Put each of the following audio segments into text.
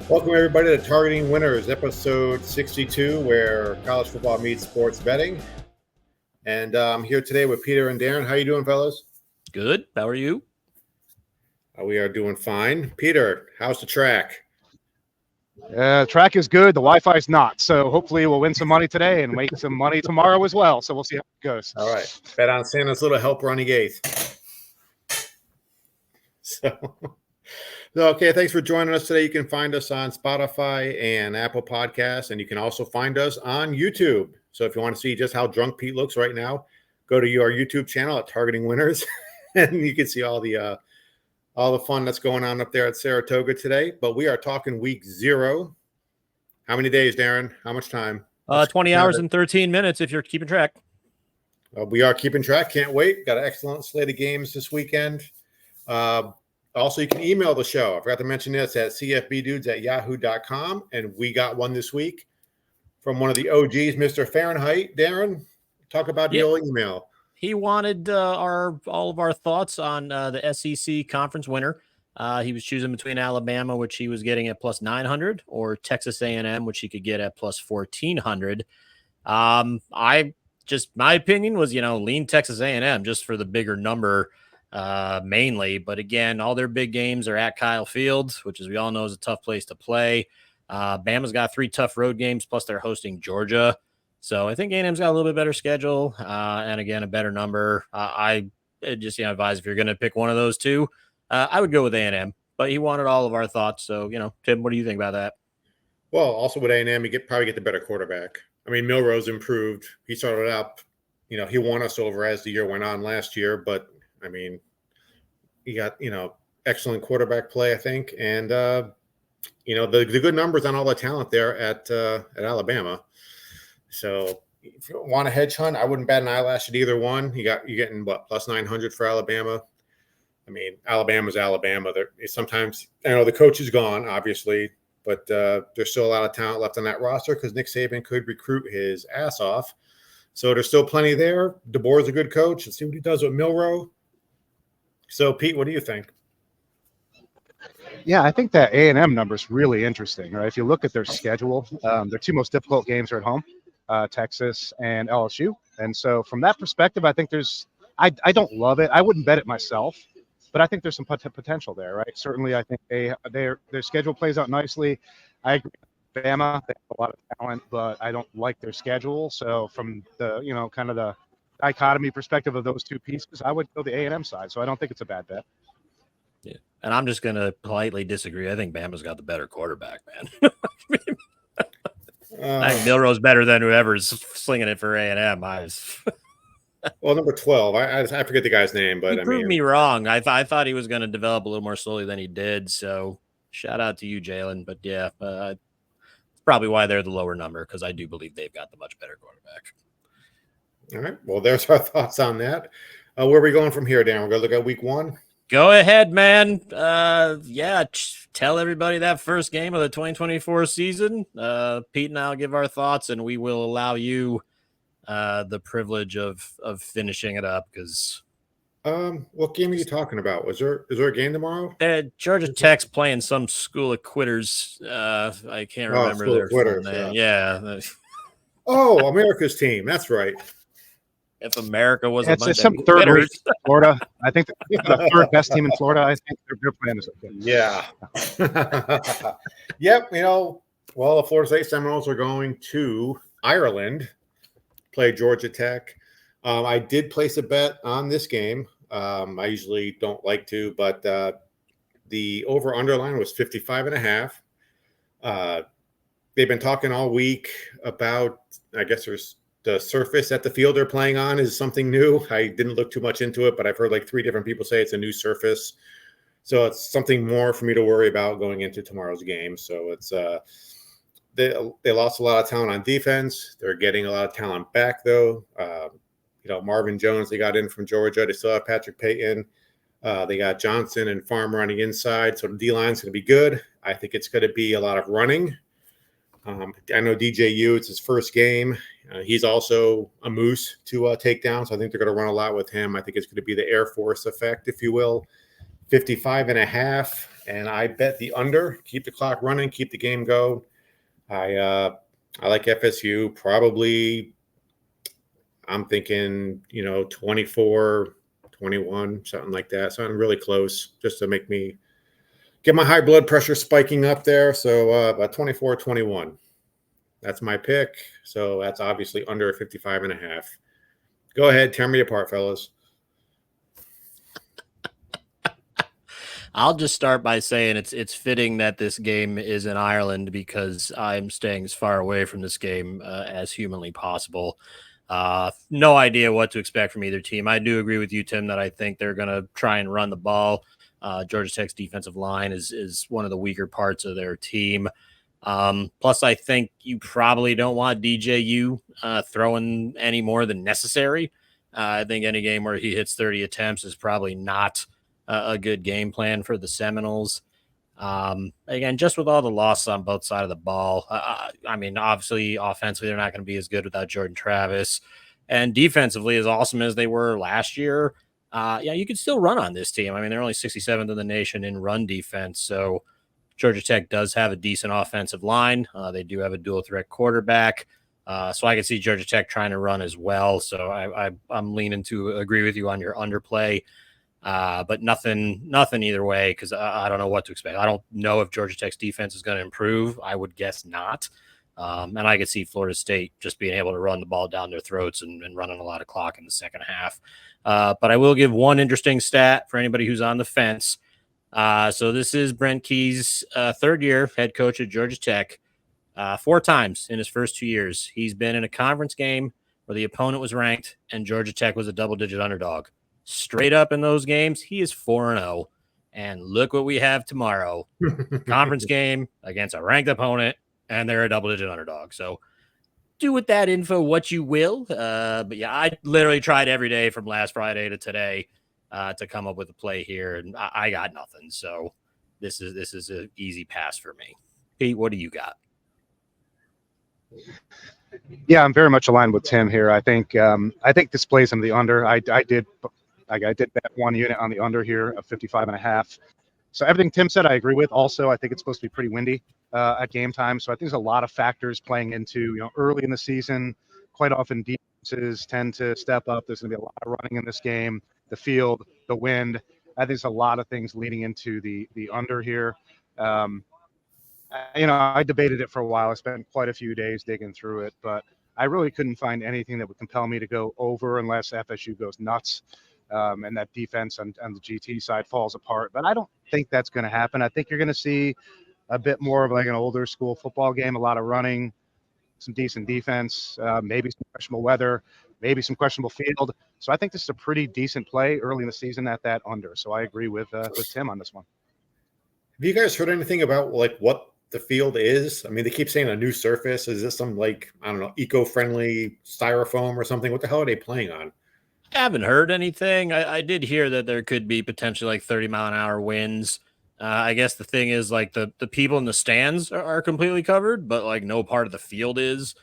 Welcome, everybody, to Targeting Winners, episode 62, where college football meets sports betting. And I'm here today with Peter and Darren. How you doing, fellas? Good. How are you? We are doing fine. Peter, how's the track? Track is good. The Wi-Fi is not. So hopefully we'll win some money today and make some money tomorrow as well. So we'll see how it goes. All right. Bet on Santa's little helper on the eighth. Okay, thanks for joining us today. You can find us on Spotify and Apple Podcasts, and you can also find us on YouTube. So if you want to see just how drunk Pete looks right now, go to our YouTube channel at Targeting Winners, and you can see all the fun that's going on up there at Saratoga today. But we are talking week 0. How many days, Darren? How much time? 20 hours and 13 minutes if you're keeping track. We are keeping track. Can't wait. Got an excellent slate of games this weekend. Also, you can email the show. I forgot to mention this at cfbdudes@yahoo.com. And we got one this week from one of the OGs, Mr. Fahrenheit. Darren, talk about your email. He wanted all of our thoughts on the SEC conference winner. He was choosing between Alabama, which he was getting at plus 900, or Texas A&M, which he could get at plus 1400. My opinion was, lean Texas A&M just for the bigger number mainly. But again, all their big games are at Kyle Field, which, as we all know, is a tough place to play. Bama's got 3 tough road games, plus they're hosting Georgia. So I think A&M's got a little bit better schedule, and again, a better number. I just advise if you're going to pick one of those two, I would go with A&M. But he wanted all of our thoughts. So, Tim, what do you think about that? Well, also with A&M, you probably get the better quarterback. I mean, Milrose improved. He started up, he won us over as the year went on last year. But, I mean, he got, excellent quarterback play, I think. And, the good numbers on all the talent there at Alabama. So if you want a hedge hunt, I wouldn't bat an eyelash at either one. You're getting what, plus 900 for Alabama. I mean, Alabama's Alabama. Sometimes, the coach is gone, obviously, but there's still a lot of talent left on that roster because Nick Saban could recruit his ass off. So there's still plenty there. DeBoer's a good coach. Let's see what he does with Milroe. So, Pete, what do you think? Yeah, I think that A&M number is really interesting, right? If you look at their schedule, their 2 most difficult games are at home, Texas and LSU. And so from that perspective, I think I don't love it. I wouldn't bet it myself, but I think there's some potential there, right? Certainly, I think their schedule plays out nicely. I agree with Bama. They have a lot of talent, but I don't like their schedule. So from the, kind of the dichotomy perspective of those 2 pieces, I would go the A&M side. So I don't think it's a bad bet. Yeah. And I'm just going to politely disagree. I think Bama's got the better quarterback, man. I think Milroe's better than whoever's slinging it for A&M. Well, number 12, I forget the guy's name, but he proved me wrong. I thought he was going to develop a little more slowly than he did. So shout out to you, Jalen. But yeah, it's probably why they're the lower number, because I do believe they've got the much better quarterback. All right. Well, there's our thoughts on that. Where are we going from here, Dan? We're going to look at week 1. Go ahead, man. Tell everybody that first game of the 2024 season. Pete and I'll give our thoughts, and we will allow you the privilege of finishing it up, because what game are you talking about? Is there a game tomorrow? Georgia Tech's playing some school of quitters. I can't remember their full name. Yeah. Oh, America's team. That's right. If America was a bunch of some third rate Florida. I think the third best team in Florida. I think they're playing this weekend. Yeah. Yep. The Florida State Seminoles are going to Ireland, play Georgia Tech. I did place a bet on this game. I usually don't like to, but the over-under line was 55.5. They've been talking all week about, I guess there's the surface at the field they're playing on is something new. I didn't look too much into it, but I've heard like 3 different people say it's a new surface. So it's something more for me to worry about going into tomorrow's game. So it's they lost a lot of talent on defense. They're getting a lot of talent back, though. Marvin Jones, they got in from Georgia. They still have Patrick Payton. They got Johnson and Farmer on the inside. So the D-line's going to be good. I think it's going to be a lot of running. I know DJU, it's his first game. He's also a moose to take down, so I think they're going to run a lot with him. I think it's going to be the Air Force effect, if you will. 55.5. and I bet the under. Keep the clock running, keep the game going. I like FSU. Probably, I'm thinking 24-21, something like that. Something really close, just to make me get my high blood pressure spiking up there. So about 24-21. That's my pick. So that's obviously under 55.5. Go ahead, tear me apart, fellas. I'll just start by saying it's fitting that this game is in Ireland because I'm staying as far away from this game as humanly possible. No idea what to expect from either team. I do agree with you, Tim, that I think they're going to try and run the ball. Georgia Tech's defensive line is one of the weaker parts of their team. Plus, I think you probably don't want DJU throwing any more than necessary. I think any game where he hits 30 attempts is probably not a good game plan for the Seminoles. Again, just with all the losses on both sides of the ball, I mean, obviously, offensively, they're not going to be as good without Jordan Travis. And defensively, as awesome as they were last year, yeah, you could still run on this team. I mean, they're only 67th in the nation in run defense. So Georgia Tech does have a decent offensive line. They do have a dual threat quarterback. So I can see Georgia Tech trying to run as well. So I'm leaning to agree with you on your underplay. But nothing either way, because I don't know what to expect. I don't know if Georgia Tech's defense is going to improve. I would guess not. And I could see Florida State just being able to run the ball down their throats and running a lot of clock in the second half. But I will give one interesting stat for anybody who's on the fence. So this is Brent Key's third year head coach at Georgia Tech. 4 times in his first 2 years, he's been in a conference game where the opponent was ranked and Georgia Tech was a double-digit underdog. Straight up in those games, he is 4-0. And look what we have tomorrow. Conference game against a ranked opponent, and they're a double-digit underdog. So do with that info what you will. But yeah, I literally tried every day from last Friday to today to come up with a play here, and I got nothing. So this is an easy pass for me. Pete, what do you got? Yeah, I'm very much aligned with Tim here. I think this plays into the under. I did bet one unit on the under here of 55.5. So everything Tim said, I agree with. Also, I think it's supposed to be pretty windy at game time. So I think there's a lot of factors playing into, early in the season. Quite often defenses tend to step up. There's going to be a lot of running in this game. The field, the wind. I think there's a lot of things leading into the under here. I debated it for a while. I spent quite a few days digging through it, but I really couldn't find anything that would compel me to go over unless FSU goes nuts and that defense on the GT side falls apart. But I don't think that's going to happen. I think you're going to see a bit more of like an older school football game, a lot of running, some decent defense, maybe some questionable weather, maybe some questionable field. So I think this is a pretty decent play early in the season at that under. So I agree with Tim on this one. Have you guys heard anything about like what the field is? I mean, they keep saying a new surface. Is this some I don't know, eco-friendly styrofoam or something? What the hell are they playing on? I haven't heard anything. I did hear that there could be potentially like 30-mile-an-hour winds. I guess the thing is like the people in the stands are completely covered, but like no part of the field is.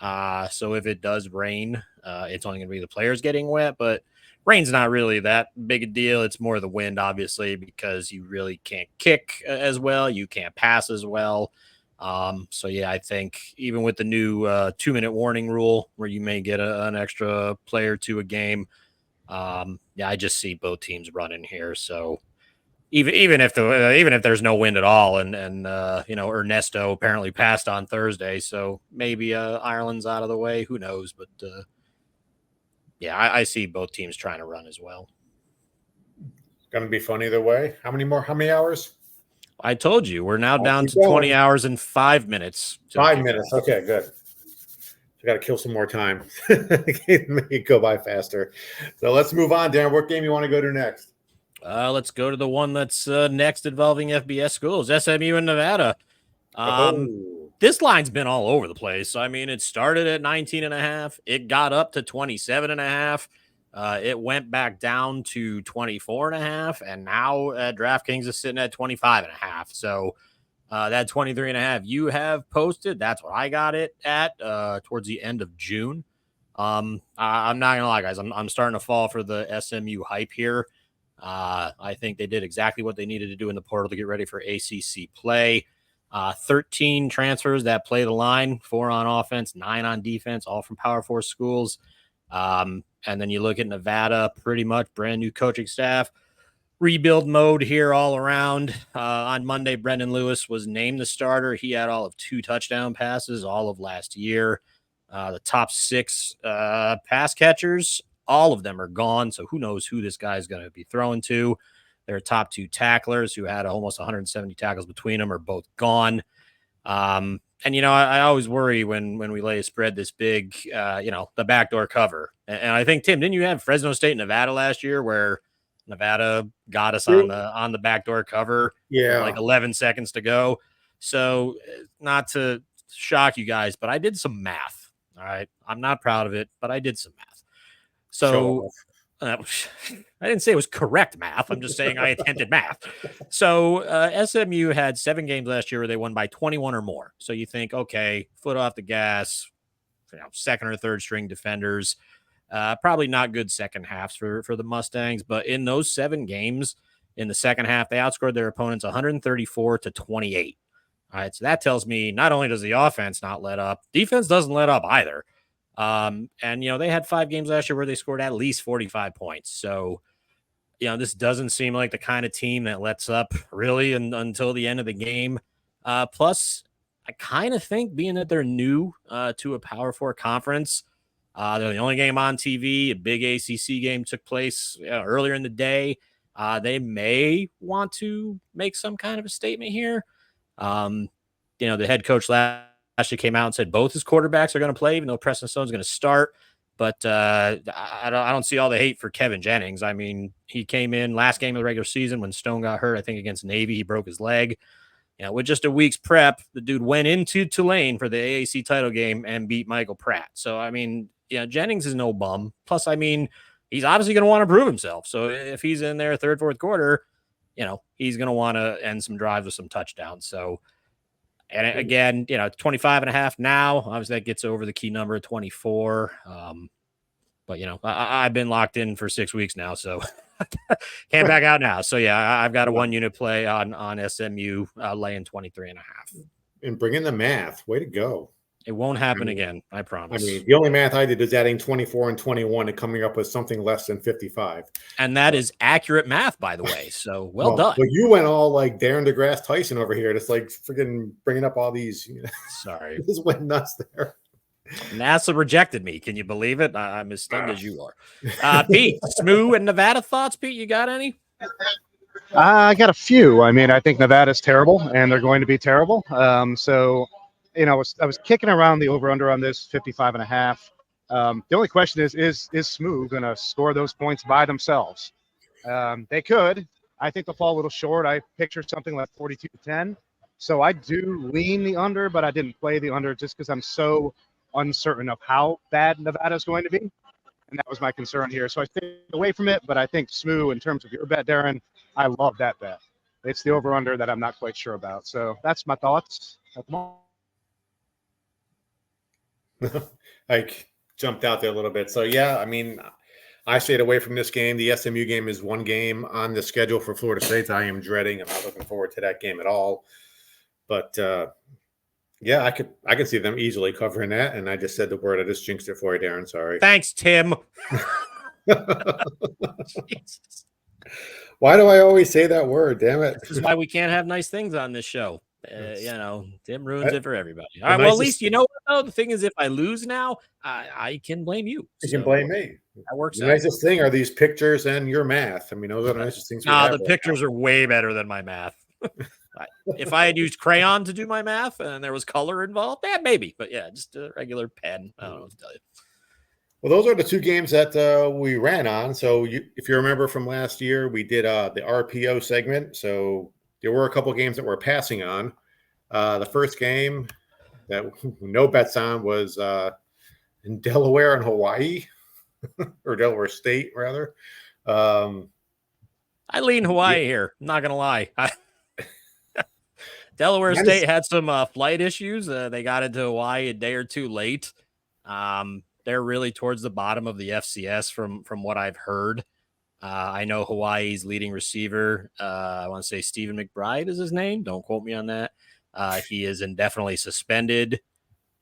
So if it does rain, it's only going to be the players getting wet, but rain's not really that big a deal. It's more the wind, obviously, because you really can't kick as well. You can't pass as well. So yeah, I think even with the new 2-minute warning rule where you may get an extra player to a game, yeah, I just see both teams running here. So even if there's no wind at all, and Ernesto apparently passed on Thursday, so maybe Ireland's out of the way. Who knows? But yeah, I see both teams trying to run as well. Going to be fun either way. How many hours? I told you we're now down to 20 hours and 5 minutes. 5 minutes. Okay, good. I got to kill some more time. Make it go by faster. So let's move on, Darren. What game you want to go to next? Let's go to the one that's next involving FBS schools, SMU and Nevada. This line's been all over the place. I mean, it started at 19.5. It got up to 27.5. It went back down to 24.5. And now DraftKings is sitting at 25.5. So that 23.5 you have posted, that's what I got it at towards the end of June. I'm not going to lie, guys. I'm starting to fall for the SMU hype here. I think they did exactly what they needed to do in the portal to get ready for ACC play. 13 transfers that play the line, 4 on offense, 9 on defense, all from Power 4 schools. And then you look at Nevada, pretty much brand new coaching staff, rebuild mode here all around. On Monday, Brendan Lewis was named the starter. He had all of 2 touchdown passes all of last year. The top 6 pass catchers, all of them are gone. So who knows who this guy is going to be throwing to. Their top 2 tacklers, who had almost 170 tackles between them, are both gone. And, I always worry when we lay a spread this big, the backdoor cover. And I think, Tim, didn't you have Fresno State, Nevada last year where Nevada got us on the backdoor cover with like 11 seconds to go? So not to shock you guys, but I did some math. All right. I'm not proud of it, but I did some math. So I didn't say it was correct math. I'm just saying I attempted math. So SMU had 7 games last year where they won by 21 or more. So you think, okay, foot off the gas, second or third string defenders, probably not good second halves for the Mustangs. But in those 7 games in the second half, they outscored their opponents 134-28. All right. So that tells me not only does the offense not let up, defense doesn't let up either. And they had 5 games last year where they scored at least 45 points. So, this doesn't seem like the kind of team that lets up really until the end of the game. Plus, I kind of think being that they're new to a Power 4 conference, they're the only game on TV. A big ACC game took place earlier in the day. They may want to make some kind of a statement here. The head coach last year came out and said both his quarterbacks are going to play, even though Preston Stone's going to start. But I don't see all the hate for Kevin Jennings. I mean, he came in last game of the regular season when Stone got hurt, I think against Navy. He broke his leg. With just a week's prep, the dude went into Tulane for the AAC title game and beat Michael Pratt. So, I mean, Jennings is no bum. Plus, I mean, he's obviously going to want to prove himself. So if he's in there third, fourth quarter, he's going to want to end some drives with some touchdowns. So, and again, 25.5 now. Obviously, that gets over the key number of 24. But, I've been locked in for 6 weeks now, so can't back out now. So, yeah, I've got a 1-unit play on SMU laying 23.5. And bring in the math. Way to go. It won't happen again, I promise. I mean, the only math I did is adding 24 and 21 and coming up with something less than 55. And that is accurate math, by the way. So well done. But you went all like Darren DeGrasse Tyson over here. It's like freaking bringing up all these. Sorry. This went nuts there. NASA rejected me. Can you believe it? I'm as stunned as you are. Pete, SMU and Nevada thoughts, Pete? You got any? I got a few. I mean, I think Nevada's terrible, and they're going to be terrible. I was kicking around the over-under on this 55.5. The only question is SMU going to score those points by themselves? They could. I think they'll fall a little short. I picture something like 42-10. So I do lean the under, but I didn't play the under just because I'm so uncertain of how bad Nevada is going to be. And that was my concern here. So I stayed away from it, but I think SMU, in terms of your bet, Darren, I love that bet. It's the over-under that I'm not quite sure about. So that's my thoughts at the moment. I jumped out there a little bit. So, yeah, I mean, I stayed away from this game. The SMU game is one game on the schedule for Florida State I am dreading. I'm not looking forward to that game at all. But, yeah, I could see them easily covering that. And I just said the word. I just jinxed it for you, Darren. Sorry. Thanks, Tim. Jesus. Why do I always say that word? Damn it. This is why we can't have nice things on this show. Tim ruins it for everybody. All right, well, at least what, though? The thing is, if I lose now, I can blame you. You can blame me. That works. The nicest thing are these pictures and your math. I mean, those are the nicest things. The pictures are way better than my math. If I had used crayon to do my math and there was color involved, maybe. But yeah, just a regular pen. I don't know what to tell you. Well, those are the 2 games that we ran on. So if you remember from last year, we did the RPO segment. So there were a couple of games that we're passing on. The first game that no bets on was in Delaware and Hawaii, or Delaware State, rather. I lean Hawaii here. I'm not going to lie. Delaware State had some flight issues. They got into Hawaii a day or two late. They're really towards the bottom of the FCS from what I've heard. I know Hawaii's leading receiver. I want to say Stephen McBride is his name. Don't quote me on that. He is indefinitely suspended.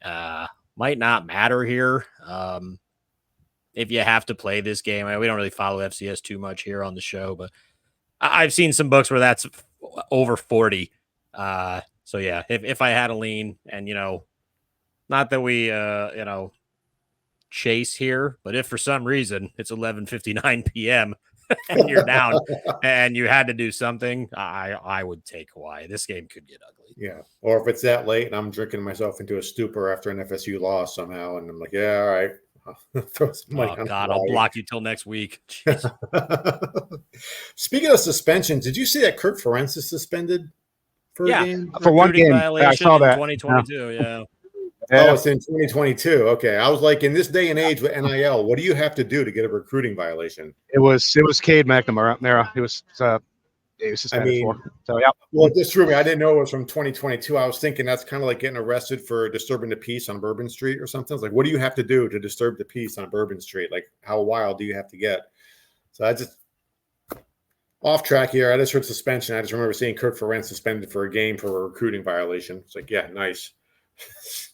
Might not matter here. If you have to play this game, we don't really follow FCS too much here on the show, but I've seen some books where that's over 40. So yeah, if I had a lean, and not that we chase here, but if for some reason it's 11:59 p.m. and you're down and you had to do something, I would take Hawaii. This game could get ugly. Yeah. Or if it's that late and I'm drinking myself into a stupor after an FSU loss somehow, and I'm like, yeah, all right. Throw some money on God, Hawaii. I'll block you till next week. Speaking of suspensions, did you see that Kirk Ferentz is suspended for a game? For one game. I saw that. 2022, yeah. Oh, it's in 2022. Okay. I was like, in this day and age with NIL, what do you have to do to get a recruiting violation? It was Cade McNamara. He was suspended for. So yeah. Well, this threw me. I didn't know it was from 2022. I was thinking that's kind of like getting arrested for disturbing the peace on Bourbon Street or something. It's like, what do you have to do to disturb the peace on Bourbon Street? Like, how wild do you have to get? So I just off track here. I just heard suspension. I just remember seeing Kirk Ferentz suspended for a game for a recruiting violation. It's like, yeah, nice.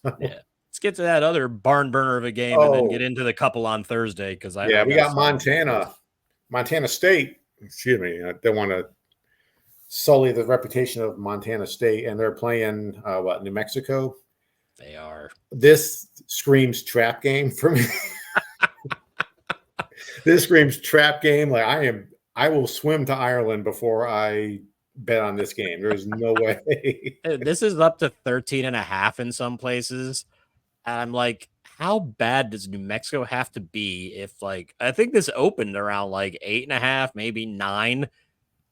Yeah. Let's get to that other barn burner of a game and then get into the couple on Thursday. Because we got Montana State. Excuse me. I don't want to sully the reputation of Montana State, and they're playing New Mexico. They are. This screams trap game for me. This screams trap game. Like I will swim to Ireland before I bet on this game. There's no way. This is up to 13.5 in some places. And I'm like, how bad does New Mexico have to be if I think this opened around 8.5, maybe 9,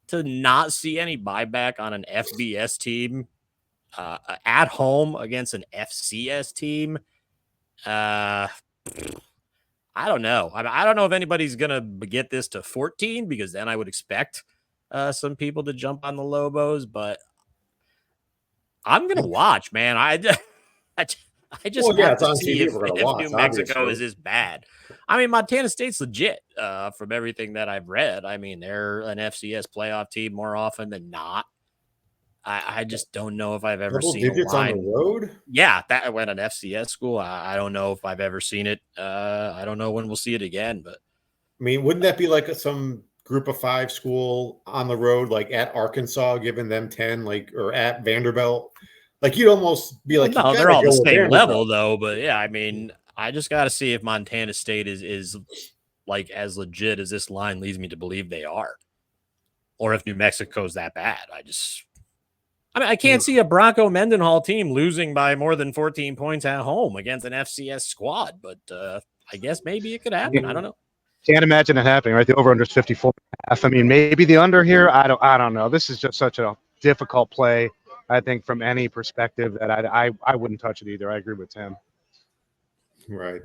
to not see any buyback on an FBS team at home against an FCS team? I don't know. I don't know if anybody's gonna get this to 14, because then I would expect some people to jump on the Lobos, but I'm gonna watch, man. I just have to see if New Mexico is this bad. I mean, Montana State's legit from everything that I've read. I mean, they're an FCS playoff team more often than not. I just don't know if I've ever seen digits a line on the road. Yeah, that went an FCS school. I don't know if I've ever seen it. I don't know when we'll see it again. But I mean, wouldn't that be like some group of 5 school on the road, like at Arkansas, giving them 10, or at Vanderbilt? Like you'd almost be like, no, they're all the same level though. But yeah, I mean, I just got to see if Montana State is as legit as this line leads me to believe they are, or if New Mexico's that bad. I can't see a Bronco Mendenhall team losing by more than 14 points at home against an FCS squad, but I guess maybe it could happen. I don't know. Can't imagine it happening, right? The over-under is 54.5. I mean, maybe the under here. I don't know. This is just such a difficult play, I think, from any perspective, that I wouldn't touch it either. I agree with Tim. Right.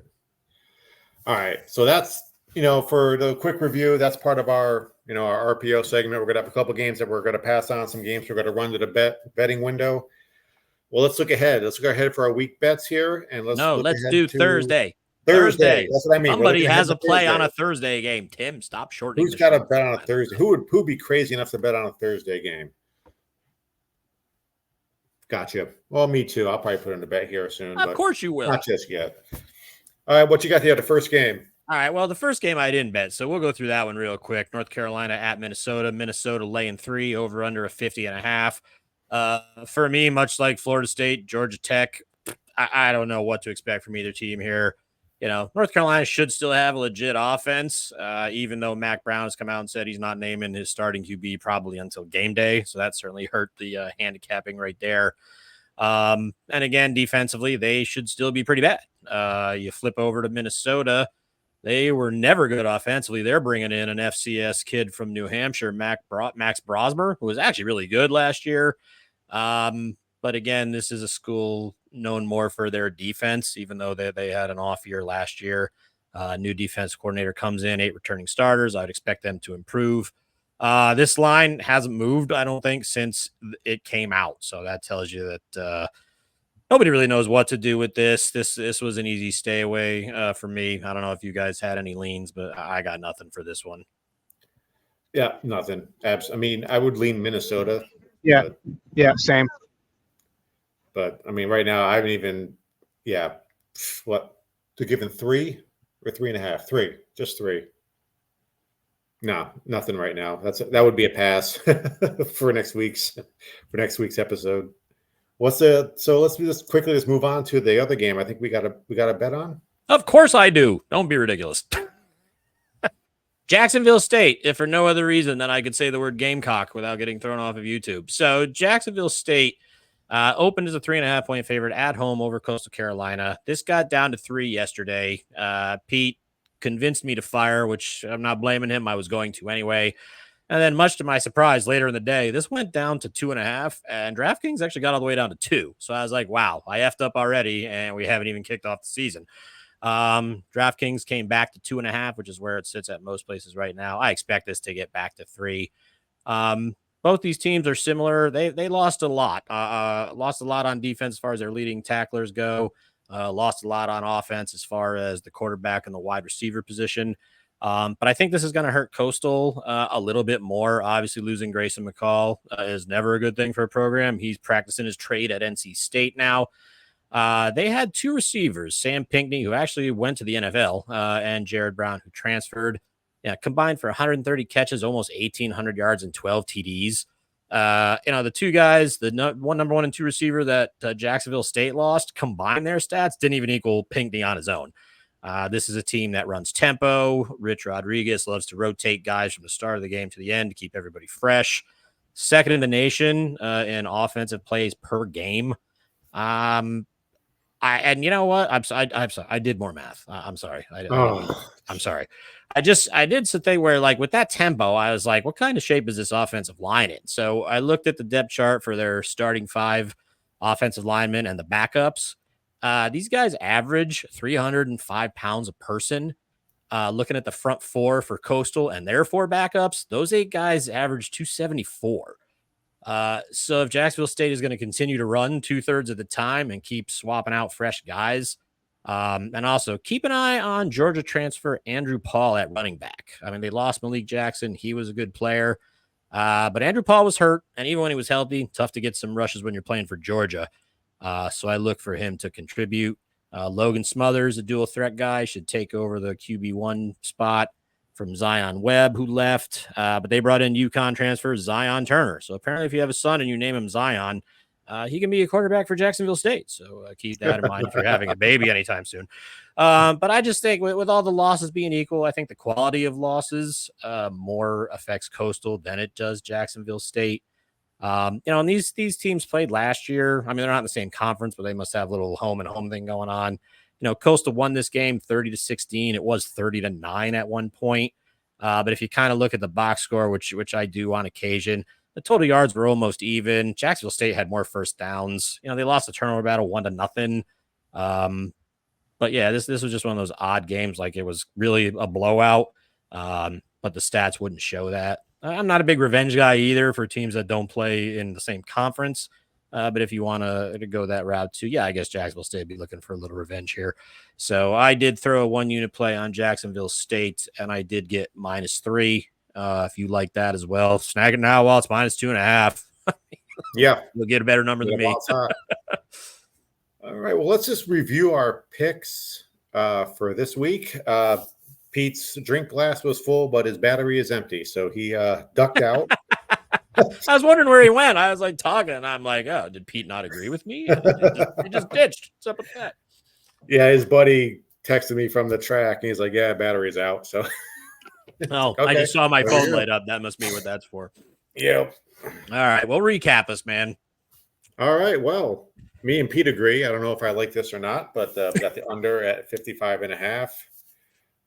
All right. So that's, for the quick review, that's part of our, our RPO segment. We're going to have a couple games that we're going to pass on, some games we're going to run to the betting window. Well, let's look ahead. Let's go ahead for our week bets here. And let's do Thursday. Thursday. That's what I mean. Somebody has a play on a Thursday game. Tim, stop shortening. Who's got a bet on a Thursday? Who would be crazy enough to bet on a Thursday game? Gotcha. Well, me too. I'll probably put in a bet here soon. Of course you will. Not just yet. All right, what you got here? The first game. All right. Well, the first game I didn't bet, so we'll go through that one real quick. North Carolina at Minnesota. Minnesota laying 3, over under a 50.5. For me, much like Florida State, Georgia Tech, I don't know what to expect from either team here. North Carolina should still have a legit offense, even though Mac Brown has come out and said he's not naming his starting QB probably until game day. So that certainly hurt the handicapping right there. And again, defensively, they should still be pretty bad. You flip over to Minnesota. They were never good offensively. They're bringing in an FCS kid from New Hampshire, Max Brosmer, who was actually really good last year. But again, this is a school known more for their defense, even though they had an off year last year. New defense coordinator comes in, 8 returning starters. I'd expect them to improve. This line hasn't moved, I don't think, since it came out. So that tells you that nobody really knows what to do with this. This was an easy stay away for me. I don't know if you guys had any leans, but I got nothing for this one. Yeah, nothing. I mean, I would lean Minnesota. Yeah, But, yeah, same. but I mean, right now I haven't even. Yeah, what to give him 3 or 3.5? 3, just 3. No, nothing right now. That would be a pass for next week's episode. So let's just quickly move on to the other game. I think we got a bet on. Of course I do. Don't be ridiculous. Jacksonville State, if for no other reason than I could say the word Gamecock without getting thrown off of YouTube. So Jacksonville State opened as a 3.5-point favorite at home over Coastal Carolina. This got down to 3 yesterday. Pete convinced me to fire, which I'm not blaming him. I was going to anyway. And then, much to my surprise, later in the day, this went down to 2.5, and DraftKings actually got all the way down to 2. So I was like, wow, I effed up already, and we haven't even kicked off the season. DraftKings came back to 2.5, which is where it sits at most places right now. I expect this to get back to 3. Both these teams are similar. They lost a lot. Lost a lot on defense as far as their leading tacklers go. Lost a lot on offense as far as the quarterback and the wide receiver position. But I think this is going to hurt Coastal a little bit more. Obviously, losing Grayson McCall is never a good thing for a program. He's practicing his trade at NC State now. They had 2 receivers, Sam Pinckney, who actually went to the NFL, and Jared Brown, who transferred. Yeah, combined for 130 catches, almost 1,800 yards, and 12 TDs. The 2 guys, the number 1 and 2 receiver that Jacksonville State lost, combined their stats didn't even equal Pinckney on his own. This is a team that runs tempo. Rich Rodriguez loves to rotate guys from the start of the game to the end to keep everybody fresh. Second in the nation in offensive plays per game. And you know what? I'm sorry. I did more math. I'm sorry. I'm sorry. I did something where, like, with that tempo, I was like, what kind of shape is this offensive line in? So I looked at the depth chart for their starting 5 offensive linemen and the backups. These guys average 305 pounds a person. Looking at the front 4 for Coastal and their 4 backups, those 8 guys average 274. So if Jacksonville State is going to continue to run 2/3 of the time and keep swapping out fresh guys, and also keep an eye on Georgia transfer Andrew Paul at running back. I mean, they lost Malik Jackson. He was a good player. But Andrew Paul was hurt, and even when he was healthy, tough to get some rushes when you're playing for Georgia. So I look for him to contribute. Logan Smothers, a dual threat guy, should take over the QB1 spot from Zion Webb, who left. But they brought in UConn transfer Zion Turner. So apparently, if you have a son and you name him Zion, he can be a quarterback for Jacksonville State. So keep that in mind if you're having a baby anytime soon. But I just think with all the losses being equal, I think the quality of losses more affects Coastal than it does Jacksonville State. And these teams played last year. I mean, they're not in the same conference, but they must have a little home and home thing going on. Coastal won this game 30-16. It was 30-9 at one point. But if you kind of look at the box score, which I do on occasion, the total yards were almost even. Jacksonville State had more first downs. They lost the turnover battle 1-0. But yeah, this was just one of those odd games. Like, it was really a blowout. But the stats wouldn't show that. I'm not a big revenge guy either for teams that don't play in the same conference. But if you want to go that route too, yeah, I guess Jacksonville State would be looking for a little revenge here. So I did throw a 1-unit play on Jacksonville State, and I did get -3. If you like that as well, snag it now while it's -2.5. Yeah, you'll get a better number than me. All right, well, let's just review our picks for this week. Pete's drink glass was full, but his battery is empty, so he ducked out. I was wondering where he went. I was like talking, and I'm like, oh, did Pete not agree with me? He just ditched. What's up with that? Yeah, his buddy texted me from the track, and he's like, yeah, battery's out. So, okay. I just saw my phone light up. That must be what that's for. Yep. All right, well, recap us, man. All right, well, me and Pete agree. I don't know if I like this or not, but we got the under at 55.5.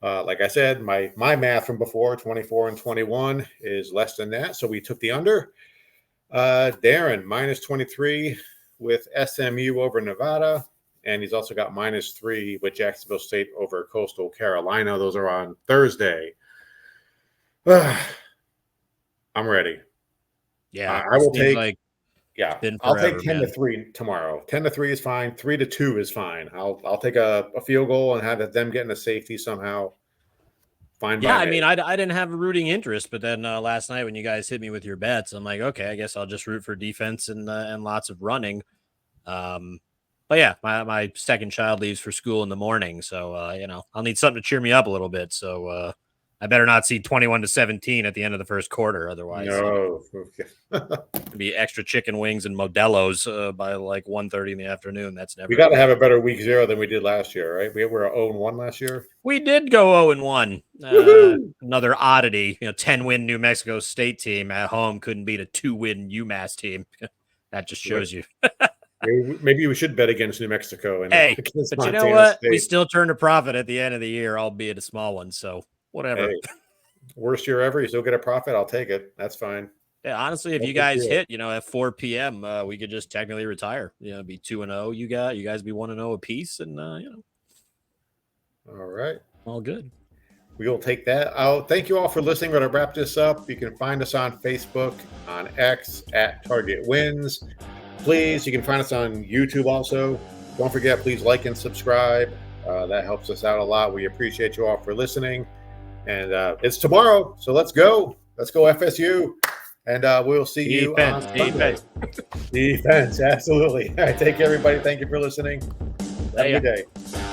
Like I said, my math from before, 24 and 21, is less than that. So we took the under. Darren, -23 with SMU over Nevada. And he's also got -3 with Jacksonville State over Coastal Carolina. Those are on Thursday. I'm ready. Yeah, I will take. Yeah, I'll take 10-3 tomorrow. 10-3 is fine. 3-2 is fine. I'll take a field goal and have them getting a safety somehow. fine. Yeah, by I me. mean, I didn't have a rooting interest, but then last night when you guys hit me with your bets, I'm like, okay, I guess I'll just root for defense and lots of running. But yeah, my second child leaves for school in the morning, so I'll need something to cheer me up a little bit. So I better not see 21-17 at the end of the first quarter, otherwise No. it'd be extra chicken wings and Modelo's by like 1:30 in the afternoon. That's never. We got to have a better week 0 than we did last year, right? We were 0-1 last year. We did go 0-1. Another oddity, 10-win New Mexico State team at home couldn't beat a 2-win UMass team. That just shows you. Maybe we should bet against New Mexico. And Hey, against but you know Montana what? State. We still turned a profit at the end of the year, albeit a small one. So whatever. Hey, worst year ever. You still get a profit. I'll take it. That's fine. Yeah, honestly, if No you big guys deal. hit, at 4 p.m., we could just technically retire. Be 2-0. You guys be 1-0 apiece, and All right. all good. We will take that out. Thank you all for listening. We're going to wrap this up. You can find us on Facebook, on X, at Target Wins. Please, you can find us on YouTube also. Don't forget, please like and subscribe. That helps us out a lot. We appreciate you all for listening. And it's tomorrow, so let's go. Let's go FSU. And we'll see you on Sunday. Defense, absolutely. All right, take care, everybody. Thank you for listening. Have a good day.